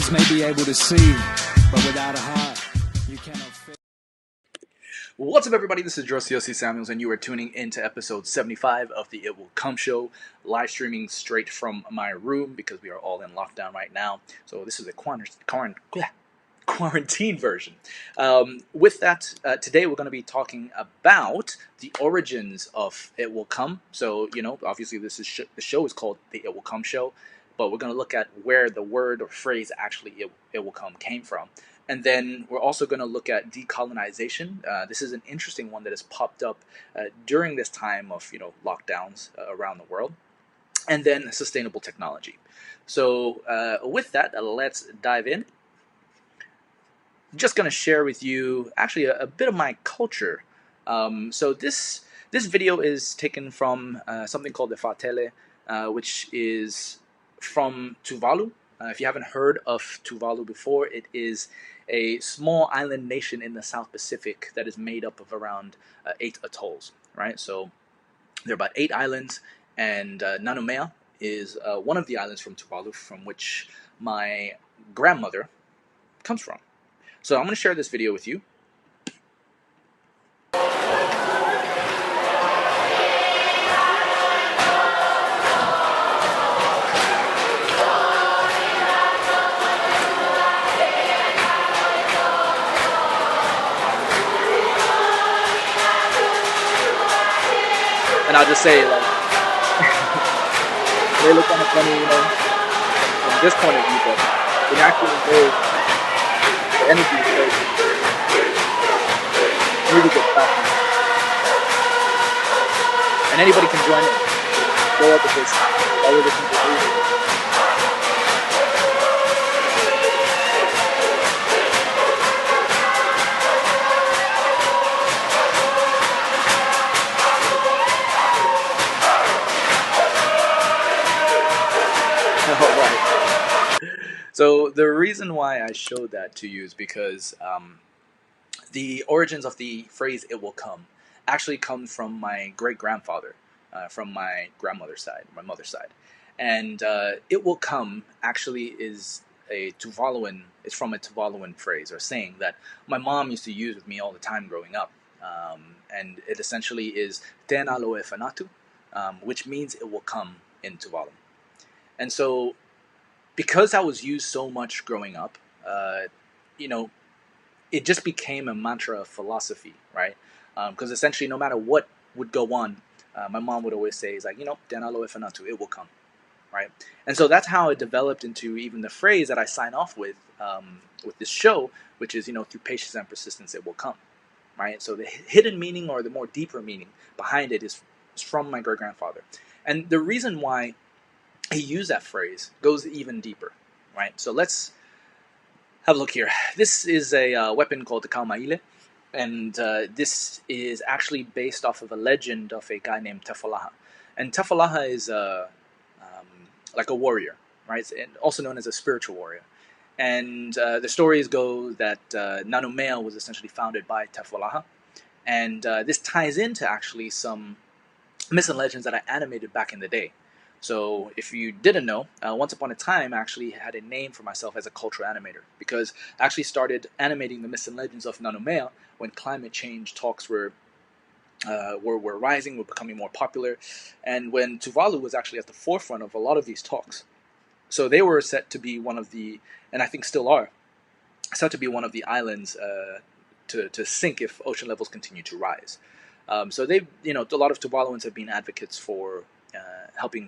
eyes may be able to see, but without a heart, you cannot feel. What's up, everybody? This is Josie Samuels, and you are tuning into episode 75 of the It Will Come Show, live streaming straight from my room because we are all in lockdown right now. So this is a quarantine version. With that, today we're going to be talking about the origins of It Will Come. So, obviously the show is called the It Will Come Show, but we're going to look at where the word or phrase actually It Will Come came from. And then we're also going to look at decolonization. This is an interesting one that has popped up during this time of lockdowns around the world. And then sustainable technology. So with that, let's dive in. Just going to share with you actually a bit of my culture. So this video is taken from something called the Fatele, which is from Tuvalu. If you haven't heard of Tuvalu before, it is a small island nation in the South Pacific that is made up of around 8 atolls, right? So there are about 8 islands, and Nanumea is one of the islands from Tuvalu, from which my grandmother comes from. So I'm going to share this video with you. And I'll just say, like, they look kind of funny, from this point of view, but in actually the energy is really good fashion. And anybody can join in. Go up with this. All of the people moving. So the reason why I showed that to you is because the origins of the phrase "it will come" actually come from my great-grandfather, from my grandmother's side, my mother's side. And "it will come" actually is it's from a Tuvaluan phrase or saying that my mom used to use with me all the time growing up. And it essentially is "tena loe fanatu," which means "it will come" in Tuvalu. And so, because that was used so much growing up, it just became a mantra of philosophy, right? Because essentially, no matter what would go on, my mom would always say, "Tena loe fanatu," it will come, right? And so that's how it developed into even the phrase that I sign off with this show, which is, through patience and persistence, it will come, right? So the hidden meaning or the more deeper meaning behind it is from my great-grandfather. And the reason why he used that phrase goes even deeper, right? So let's have a look here. This is a weapon called the Kaumaile, and this is actually based off of a legend of a guy named Tefalaha. And Tefalaha is like a warrior, right? And also known as a spiritual warrior. And the stories go that Nanumea was essentially founded by Tefalaha, and this ties into actually some myths and legends that I animated back in the day. So if you didn't know, once upon a time I actually had a name for myself as a cultural animator, because I actually started animating the myths and legends of Nanumea when climate change talks were rising, were becoming more popular, and when Tuvalu was actually at the forefront of a lot of these talks. So they were set to be one of the, and I think still are, set to be one of the islands to sink if ocean levels continue to rise. So they've, a lot of Tuvaluans have been advocates for helping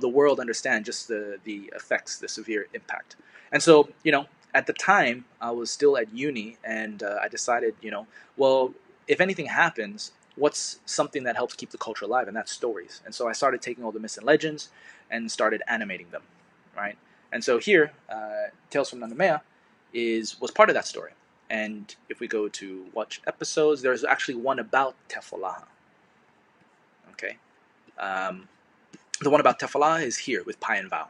the world understand just the effects, the severe impact. And so, at the time I was still at uni, and I decided, well, if anything happens, what's something that helps keep the culture alive? And that's stories. And so I started taking all the myths and legends and started animating them, right? And so here, Tales from Nanumea was part of that story. And if we go to watch episodes, there's actually one about Tefalaha. Okay. The one about Tefalaha is here with Pai and Vow.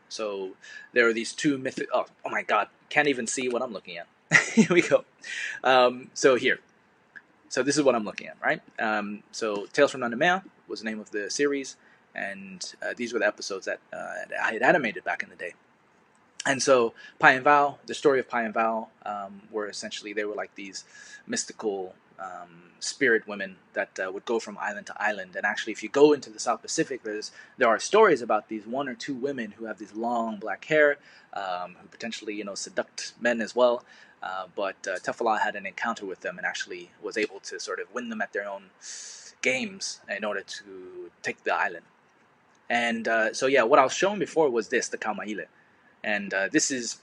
So there are these two mythic. Oh my God! Can't even see what I'm looking at. Here we go. So here. So this is what I'm looking at, right? So Tales from Nanumea was the name of the series, and these were the episodes that I had animated back in the day. And so Pai and Val, the story of Pai and Val, were essentially, they were like these mystical spirit women that would go from island to island. And actually, if you go into the South Pacific, there are stories about these one or two women who have these long black hair, who potentially seduct men as well. But Tefala had an encounter with them and actually was able to sort of win them at their own games in order to take the island. And so yeah, what I was showing before was the Kaumaile. And this is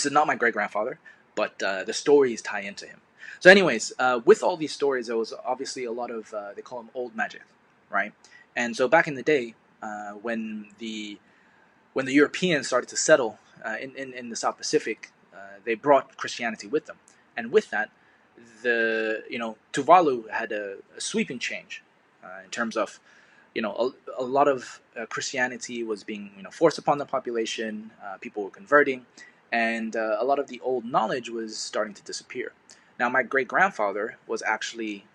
not my great grandfather, but the stories tie into him. So, anyways, with all these stories, there was obviously a lot of they call them old magic, right? And so back in the day, when the Europeans started to settle in the South Pacific, they brought Christianity with them, and with that, Tuvalu had a sweeping change in terms of a lot of Christianity was being forced upon the population. People were converting, and a lot of the old knowledge was starting to disappear. Now, my great grandfather was actually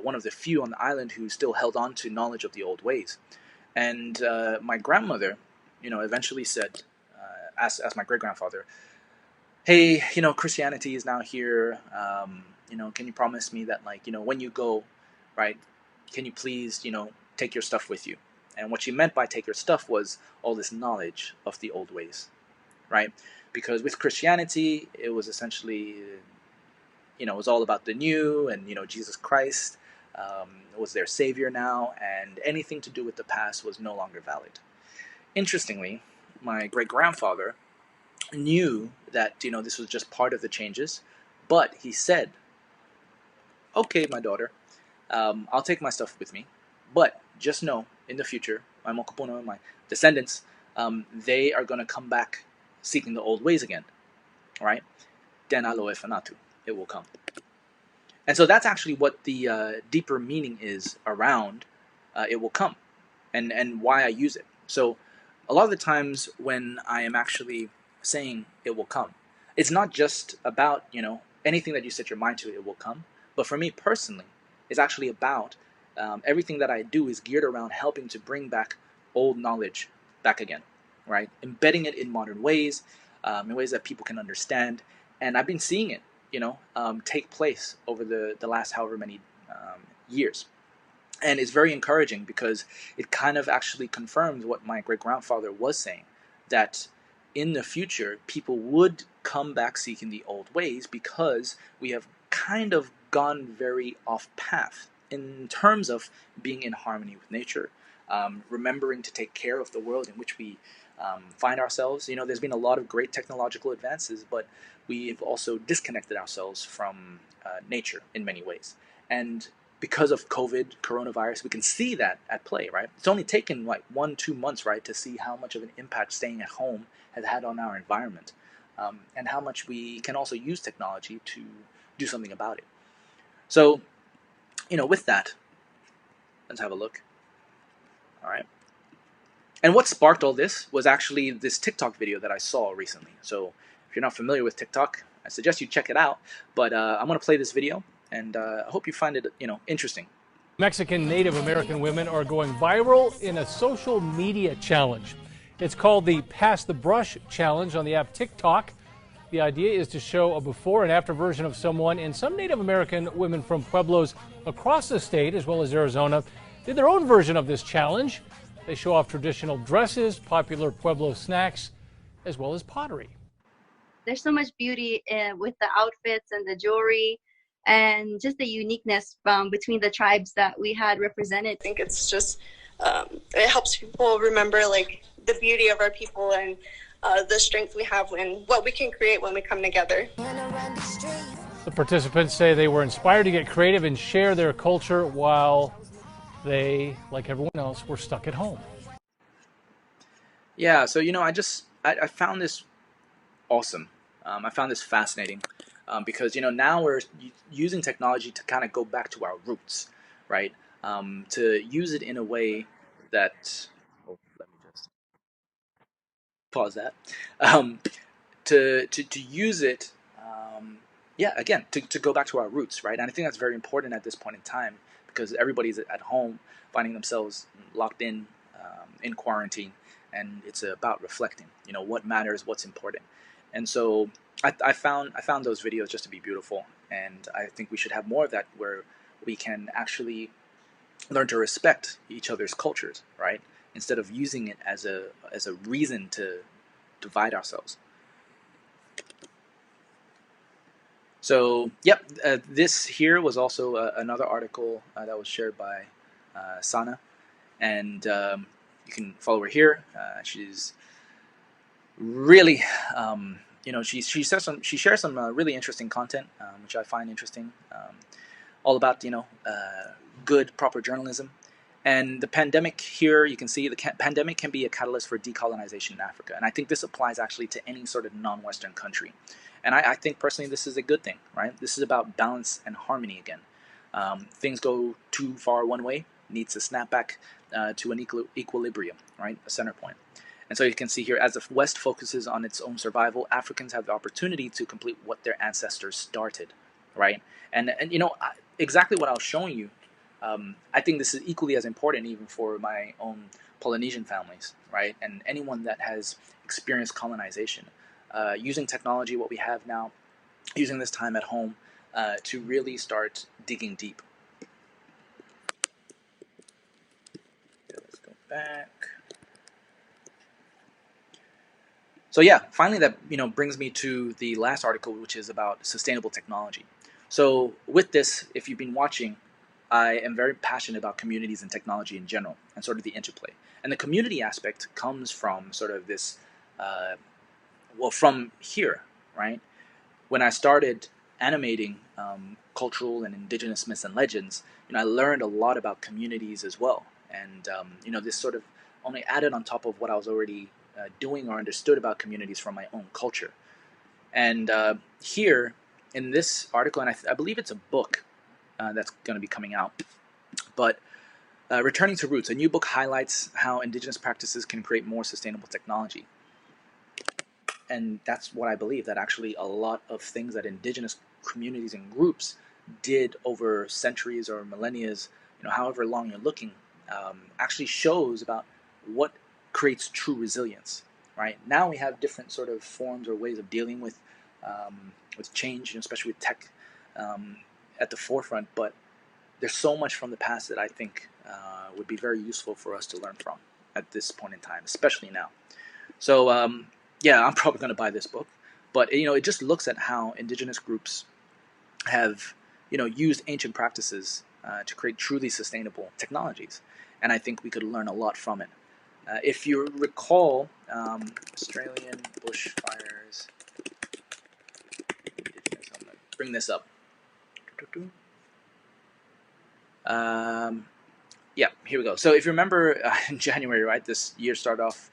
one of the few on the island who still held on to knowledge of the old ways, and my grandmother, eventually said, asked my great grandfather, "Hey, Christianity is now here. Can you promise me that, like, when you go, right, can you please, take your stuff with you?" And what she meant by take your stuff was all this knowledge of the old ways, right? Because with Christianity, it was essentially, it was all about the new, and Jesus Christ was their savior now, and anything to do with the past was no longer valid. Interestingly, my great grandfather knew that this was just part of the changes, but he said, "Okay, my daughter, I'll take my stuff with me, but just know in the future, my mokopono and my descendants, they are going to come back seeking the old ways again, right? Den aloe fanatu, it will come." And so that's actually what the deeper meaning is around it will come, and why I use it. So a lot of the times when I am actually saying it will come, it's not just about anything that you set your mind to, it will come. But for me personally, it's actually about everything that I do is geared around helping to bring back old knowledge back again, right? Embedding it in modern ways, in ways that people can understand. And I've been seeing it, take place over the last however many years. And it's very encouraging because it kind of actually confirms what my great grandfather was saying, that in the future, people would come back seeking the old ways because we have kind of gone very off path in terms of being in harmony with nature, remembering to take care of the world in which we find ourselves. There's been a lot of great technological advances, but we've also disconnected ourselves from nature in many ways. And because of coronavirus, we can see that at play, right? It's only taken like 1-2 months, right, to see how much of an impact staying at home has had on our environment, and how much we can also use technology to do something about it. So, with that, let's have a look. All right. And what sparked all this was actually this TikTok video that I saw recently. So if you're not familiar with TikTok, I suggest you check it out. But I'm going to play this video, and I hope you find it, interesting. Mexican Native American women are going viral in a social media challenge. It's called the Pass the Brush Challenge on the app TikTok. The idea is to show a before and after version of someone, and some Native American women from pueblos across the state, as well as Arizona, did their own version of this challenge. They show off traditional dresses, popular pueblo snacks, as well as pottery. There's so much beauty with the outfits and the jewelry, and just the uniqueness between the tribes that we had represented. I think it's just, it helps people remember like the beauty of our people and the strength we have and what we can create when we come together. The participants say they were inspired to get creative and share their culture while they, like everyone else, were stuck at home. Yeah, so I found this awesome. I found this fascinating because now we're using technology to kind of go back to our roots, right? To use it in a way that, let me just pause that. To use it, again, to go back to our roots, right? And I think that's very important at this point in time because everybody's at home, finding themselves locked in in quarantine, and it's about reflecting. What matters, what's important, and so I found those videos just to be beautiful, and I think we should have more of that where we can actually learn to respect each other's cultures, right? Instead of using it as a reason to divide ourselves. So, yep, this here was also another article that was shared by Sana, and you can follow her here. She's really, she shares some really interesting content, which I find interesting, all about good proper journalism. And the pandemic here, you can see the pandemic can be a catalyst for decolonization in Africa, and I think this applies actually to any sort of non-Western country. And I think personally this is a good thing, right? This is about balance and harmony again. Things go too far one way, needs to snap back to an equilibrium, right? A center point. And so you can see here, as the West focuses on its own survival, Africans have the opportunity to complete what their ancestors started, right? And exactly what I was showing you, I think this is equally as important even for my own Polynesian families, right? And anyone that has experienced colonization. Using technology, what we have now, using this time at home to really start digging deep. Okay, let's go back. So yeah, finally that brings me to the last article, which is about sustainable technology. So with this, if you've been watching, I am very passionate about communities and technology in general, and sort of the interplay. And the community aspect comes from sort of this, from here, right? When I started animating cultural and indigenous myths and legends, I learned a lot about communities as well. And this sort of only added on top of what I was already doing or understood about communities from my own culture. And here in this article, and I believe it's a book that's going to be coming out, but Returning to Roots, a new book highlights how indigenous practices can create more sustainable technology. And that's what I believe, that actually a lot of things that indigenous communities and groups did over centuries or millennia, however long you're looking, actually shows about what creates true resilience. Right now, we have different sort of forms or ways of dealing with change, especially with tech at the forefront. But there's so much from the past that I think would be very useful for us to learn from at this point in time, especially now. So yeah, I'm probably going to buy this book, but it just looks at how indigenous groups have used ancient practices to create truly sustainable technologies, and I think we could learn a lot from it. If you recall, Australian bushfires. I'm going to bring this up. Yeah, here we go. So if you remember in January, right, this year started off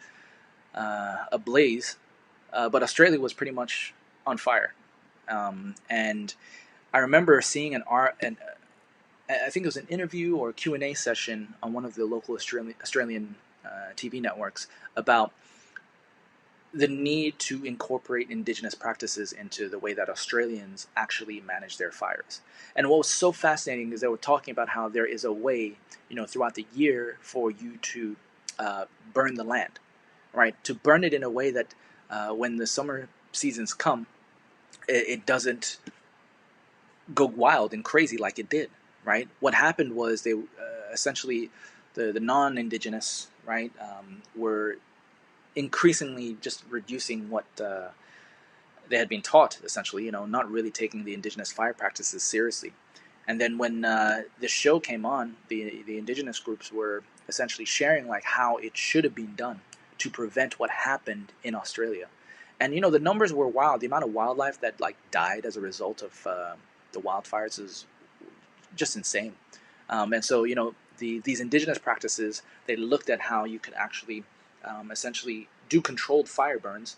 ablaze, but Australia was pretty much on fire. And I remember seeing I think it was an interview or a Q&A session on one of the local Australian TV networks about the need to incorporate indigenous practices into the way that Australians actually manage their fires. And what was so fascinating is they were talking about how there is a way, throughout the year for you to burn the land, right? To burn it in a way that when the summer seasons come, it doesn't go wild and crazy like it did, right? What happened was they essentially, the non-indigenous, right, were increasingly just reducing what they had been taught, essentially, not really taking the indigenous fire practices seriously. And then when this show came on, the indigenous groups were essentially sharing like how it should have been done to prevent what happened in Australia. And the numbers were wild. The amount of wildlife that like died as a result of the wildfires is just insane. And so these indigenous practices, they looked at how you could actually essentially do controlled fire burns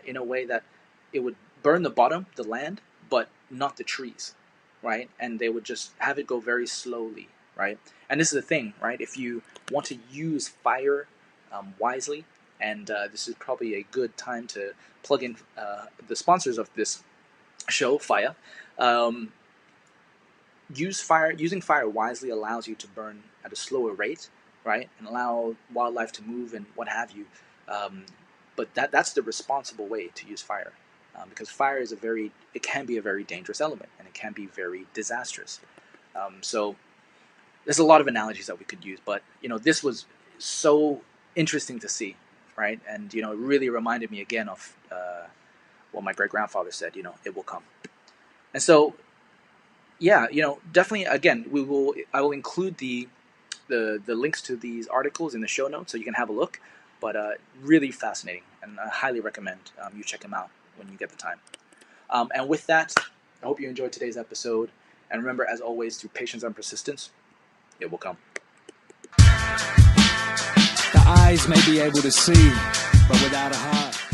in a way that it would burn the bottom, the land, but not the trees, right? And they would just have it go very slowly, right? And this is the thing, right? If you want to use fire wisely, and this is probably a good time to plug in the sponsors of this show, Fire. Using fire wisely allows you to burn at a slower rate, right, and allow wildlife to move and what have you. But that's the responsible way to use fire, because fire is it can be a very dangerous element, and it can be very disastrous. So there's a lot of analogies that we could use, but this was so interesting to see, right? And it really reminded me again of what my great grandfather said. It will come. And so, yeah, definitely. Again, I will include the links to these articles in the show notes so you can have a look. But really fascinating, and I highly recommend you check them out when you get the time. And with that, I hope you enjoyed today's episode. And remember, as always, through patience and persistence, it will come. The eyes may be able to see, but without a heart.